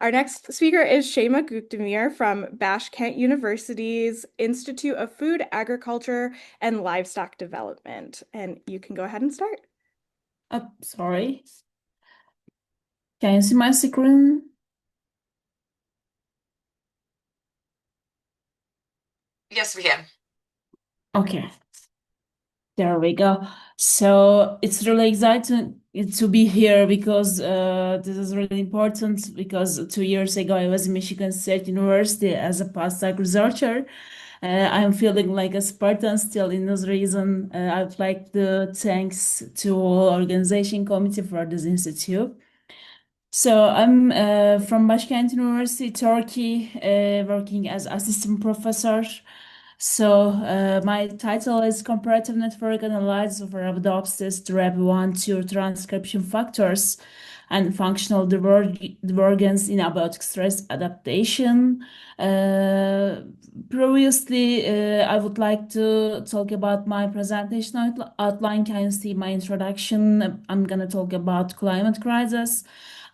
Our next speaker is Şeyma Gökdemir from Başkent University's Institute of Food, Agriculture, and Livestock Development. And you can go ahead and start. Sorry. Can you see my screen? Yes, we can. Okay, there we go. So it's really exciting to be here because this is really important because 2 years ago I was in Michigan State University as a postdoc researcher. I'm feeling like a Spartan still in this reason. I'd like to thanks to all organization committee for this institute. So I'm from Başkent University, Turkey, working as assistant professor. So my title is Comparative Network Analysis of Arabidopsis, DREB1, 2 transcription factors, and functional divergence in abiotic stress adaptation. Previously, I would like to talk about my presentation outline. Can you see my introduction? I'm going to talk about climate crisis,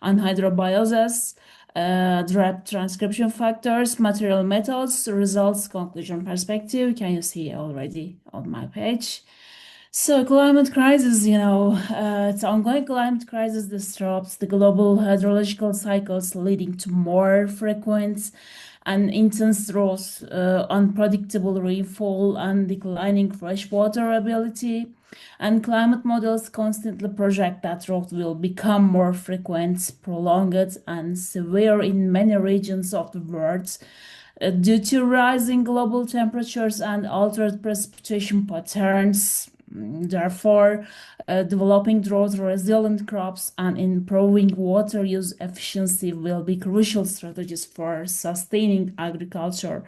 anhydrobiosis, DREB transcription factors, material methods, results, conclusion, perspective. Can you see already on my page? So climate crisis, it's ongoing climate crisis disrupts the global hydrological cycles, leading to more frequent and intense droughts, unpredictable rainfall, and declining freshwater ability. And climate models constantly project that drought will become more frequent, prolonged, and severe in many regions of the world due to rising global temperatures and altered precipitation patterns. Therefore, developing drought-resilient crops and improving water use efficiency will be crucial strategies for sustaining agriculture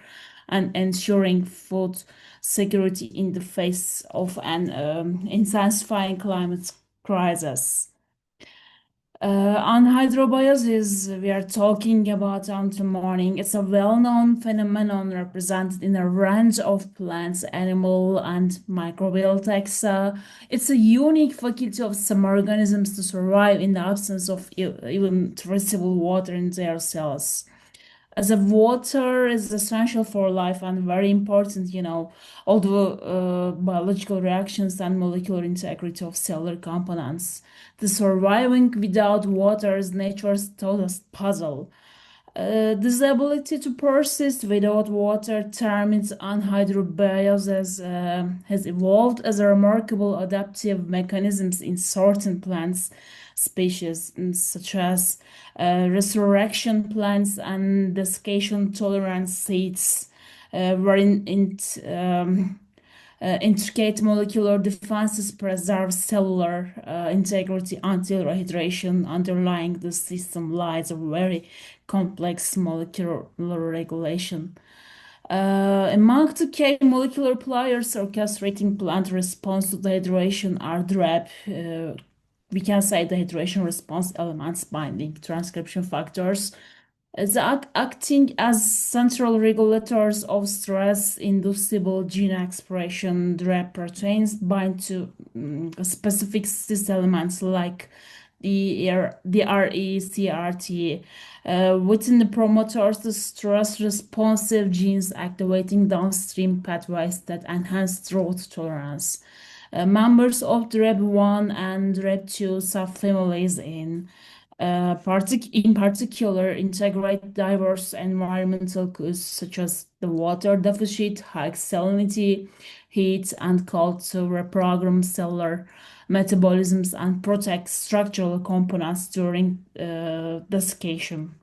and ensuring food security in the face of an intensifying climate crisis. On hydrobiosis, we are talking about undermining. It's a well-known phenomenon represented in a range of plants, animal, and microbial taxa. It's a unique faculty of some organisms to survive in the absence of even traceable water in their cells. As a water is essential for life and very important, although biological reactions and molecular integrity of cellular components. The surviving without water is nature's tallest puzzle. This ability to persist without water, termed anhydrobiosis, has evolved as a remarkable adaptive mechanisms in certain plants species, such as resurrection plants and desiccation tolerant seeds, wherein intricate molecular defenses preserve cellular integrity until rehydration. Underlying the system lies a very complex molecular regulation. Among the key molecular players orchestrating plant response to dehydration are DREB. We can say dehydration response elements binding transcription factors, acting as central regulators of stress-inducible gene expression. DREB proteins bind to specific cis elements like the RECRT within the promoters, the stress-responsive genes activating downstream pathways that enhance drought tolerance. Members of DREB1 and DREB2 subfamilies in particular integrate diverse environmental cues such as the water deficit, high salinity, heat, and cold to reprogram cellular metabolisms and protect structural components during desiccation.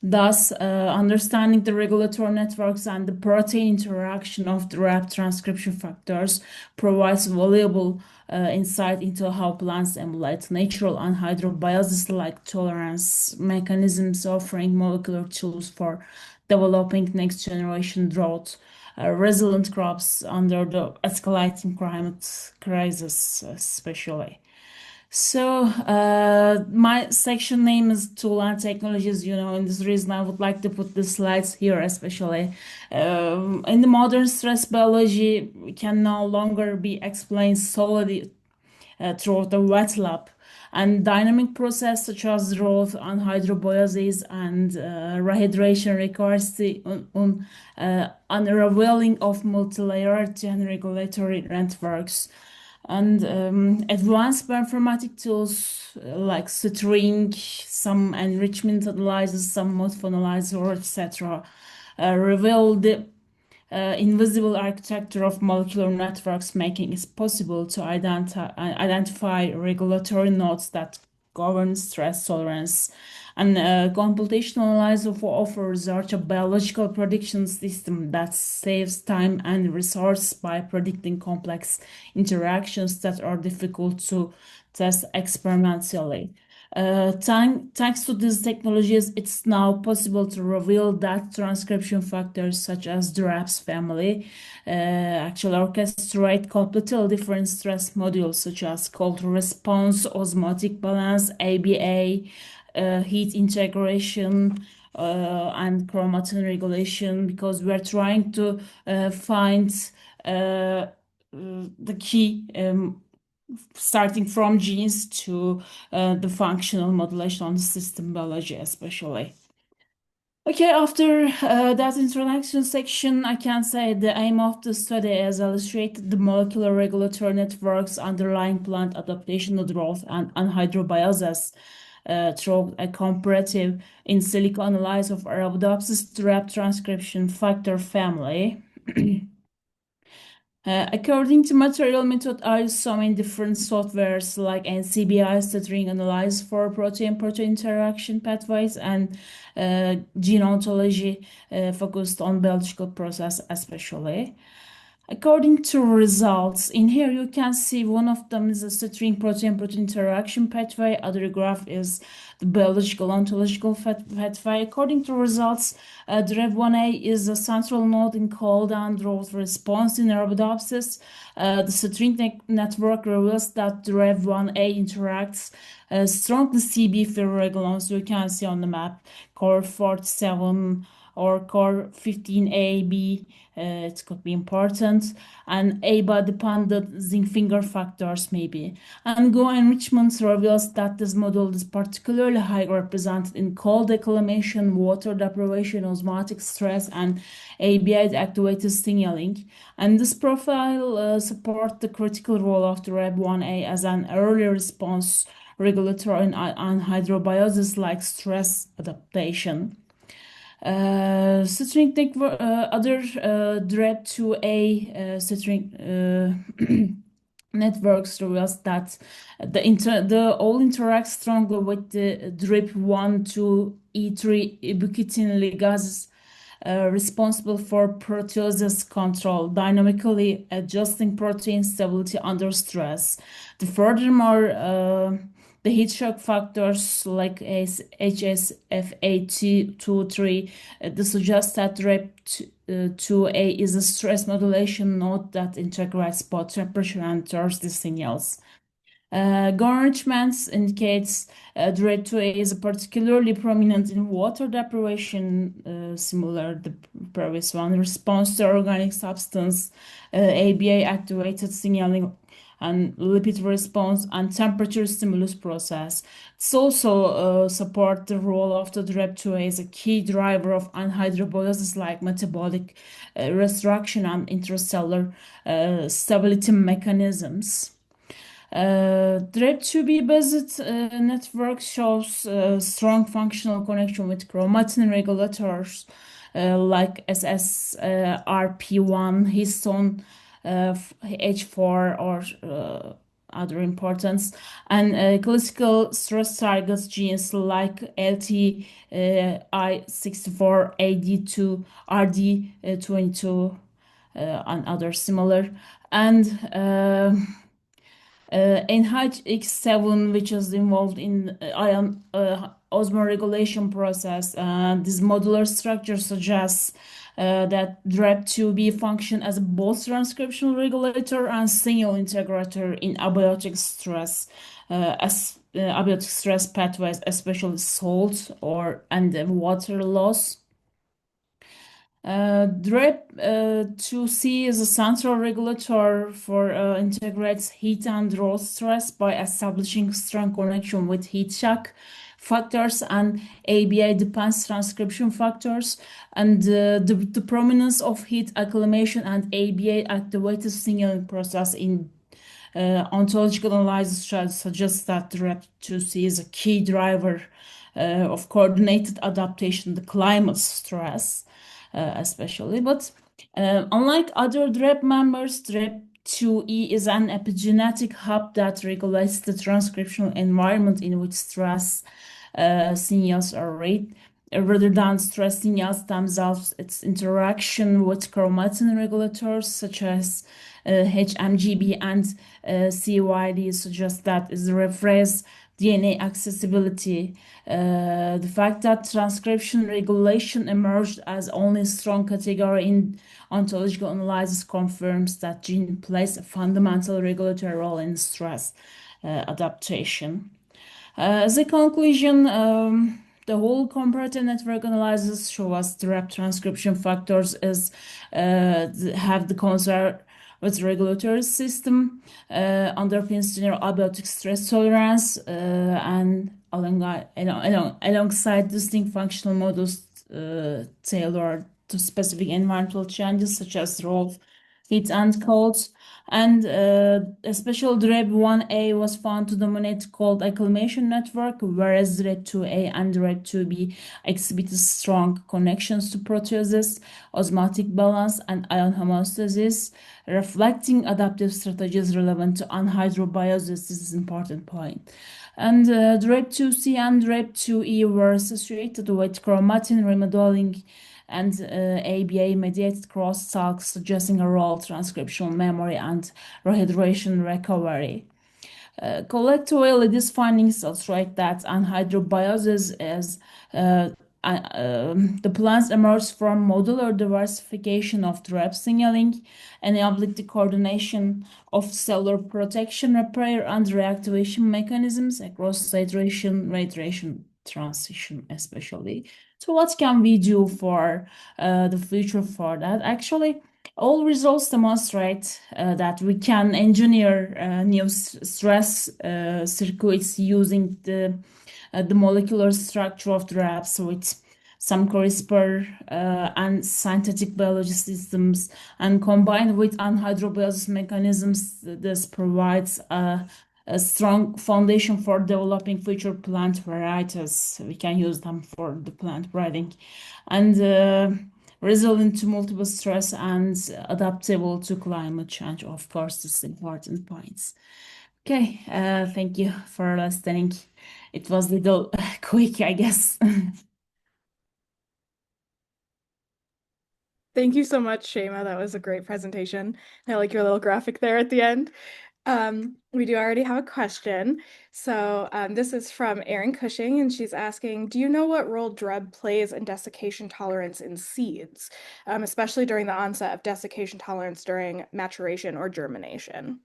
Thus, understanding the regulatory networks and the protein interaction of the RAP transcription factors provides valuable insight into how plants emulate natural anhydrobiosis-like tolerance mechanisms, offering molecular tools for developing next-generation drought resilient crops under the escalating climate crisis, especially. So, my section name is Tool and Technologies, and this reason I would like to put the slides here, especially. In the modern stress biology, we can no longer be explained solely through the wet lab. and dynamic process such as growth and hydrobiosis and rehydration requires the unraveling of multi-layered and regulatory networks. And advanced bioinformatic tools like string, some enrichment analyzers, some morphoanalyzer, etc., reveal the invisible architecture of molecular networks, making it possible to identify regulatory nodes that govern stress tolerance. And computational analysis offers such a biological prediction system that saves time and resource by predicting complex interactions that are difficult to test experimentally. Thanks to these technologies, it's now possible to reveal that transcription factors such as the RAPS family actually orchestrate completely different stress modules such as cold response, osmotic balance, ABA, heat integration, and chromatin regulation, because we're trying to find the key starting from genes to the functional modulation on the system biology especially. Okay, after that introduction section, I can say the aim of the study is illustrated the molecular regulatory networks underlying plant adaptation to growth and hydrobiosis through a comparative in silico analysis of Arabidopsis trap transcription factor family. According to material method, I use so many different softwares like NCBI string analysis for protein-protein interaction pathways and gene ontology focused on biological process especially. According to results, in here you can see one of them is a string protein-protein interaction pathway, other graph is the biological ontological pathway. According to results, the Rev1A is a central node in cold and growth response in Arabidopsis. The string network reveals that the Rev1A interacts strongly CB ferroregulons, you can see on the map, core 47 or core 15AB, it could be important, and ABA-dependent zinc finger factors maybe. And Go enrichment reveals that this model is particularly high represented in cold declamation, water deprivation, osmotic stress, and ABA-activated signaling. And this profile supports the critical role of the REB1A as an early response regulator in hydrobiosis like stress adaptation. String other DREB2A string networks reveals that the all interact strongly with the DRIP1-2E3 ubiquitin ligases responsible for proteosis control, dynamically adjusting protein stability under stress. Furthermore, the heat shock factors like HSFA2-3 suggest that REP2A is a stress modulation node that integrates both temperature and thirsty signals. Garnishments indicates the REP2A is particularly prominent in water deprivation, similar to the previous one, response to organic substance, ABA-activated signaling, and lipid response and temperature stimulus process. It's also support the role of the DREB2A as a key driver of anhydrobiosis like metabolic restriction and intracellular stability mechanisms. DREB2B based network shows strong functional connection with chromatin regulators like SSRP1, histone, H4 or other importance, and classical stress targets genes like LTI64, AD2, RD22, and others similar. And NHX7, which is involved in ion osmoregulation process. This modular structure suggests that DREB2B function as both transcriptional regulator and signal integrator in abiotic stress, abiotic stress pathways, especially salt and water loss. DREP2C is a central regulator for integrates heat and draw stress by establishing strong connection with heat shock factors and ABA depends transcription factors, and the prominence of heat acclimation and ABA activated signaling process in ontological analysis suggests that DREP2C is a key driver of coordinated adaptation to climate stress, especially. But unlike other DREP members, DREP2E is an epigenetic hub that regulates the transcriptional environment in which stress signals are read. Rather than stress signals themselves, its interaction with chromatin regulators such as HMGB and CYD suggests that is rephrase DNA accessibility. The fact that transcription regulation emerged as only strong category in ontological analysis confirms that gene plays a fundamental regulatory role in stress adaptation. As a conclusion, the whole comparative network analysis shows us the rep transcription factors is have the concern with regulatory system, underpins general abiotic stress tolerance, and alongside distinct functional models tailored to specific environmental changes such as role, heat, and cold. And a special DREB1A was found to dominate cold acclimation network, whereas DREB2A and DREB2B exhibited strong connections to proteosis, osmotic balance, and ion homeostasis, reflecting adaptive strategies relevant to anhydrobiosis. This is an important point. And DREB2C and DREB2E were associated with chromatin remodeling and ABA-mediated crosstalk, suggesting a role transcriptional memory and rehydration recovery. Collectively, these findings illustrate that anhydrobiosis is the plants emerge from modular diversification of DREB signaling, enabling the coordination of cellular protection, repair, and reactivation mechanisms across hydration, transition, especially. So, what can we do for the future for that? Actually, all results demonstrate that we can engineer new stress circuits using the molecular structure of the RAPs with some CRISPR and synthetic biology systems, and combined with anhydrobiosis mechanisms, this provides a strong foundation for developing future plant varieties. We can use them for the plant breeding and resilient to multiple stress and adaptable to climate change. Of course, this is important points. Okay, thank you for listening. It was a little quick, I guess. Thank you so much, Şeyma. That was a great presentation. I like your little graphic there at the end. We do already have a question. So this is from Erin Cushing, and she's asking, do you know what role DREB plays in desiccation tolerance in seeds, especially during the onset of desiccation tolerance during maturation or germination?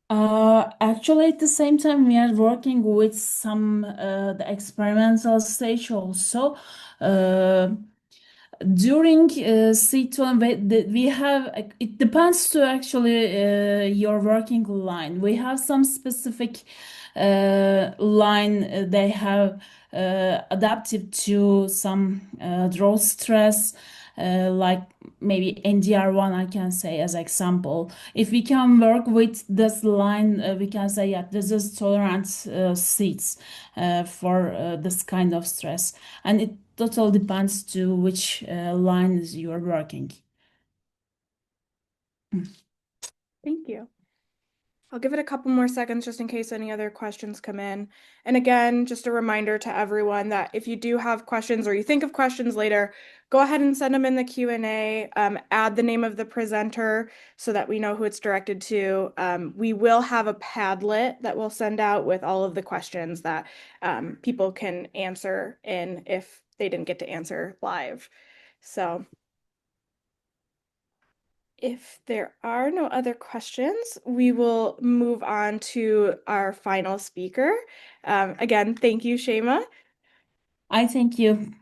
Actually, at the same time, we are working with some the experimental stage also. During C2, we have it depends to actually your working line. We have some specific line they have adapted to some draw stress, like maybe NDR1, I can say as example. If we can work with this line, we can say, yeah, this is tolerant seeds for this kind of stress, and it total depends to which lines you are working. Thank you. I'll give it a couple more seconds just in case any other questions come in. And again, just a reminder to everyone that if you do have questions or you think of questions later, go ahead and send them in the Q&A, add the name of the presenter so that we know who it's directed to. We will have a Padlet that we'll send out with all of the questions that people can answer in if they didn't get to answer live. So if there are no other questions, we will move on to our final speaker. Again, thank you, Şeyma. I thank you.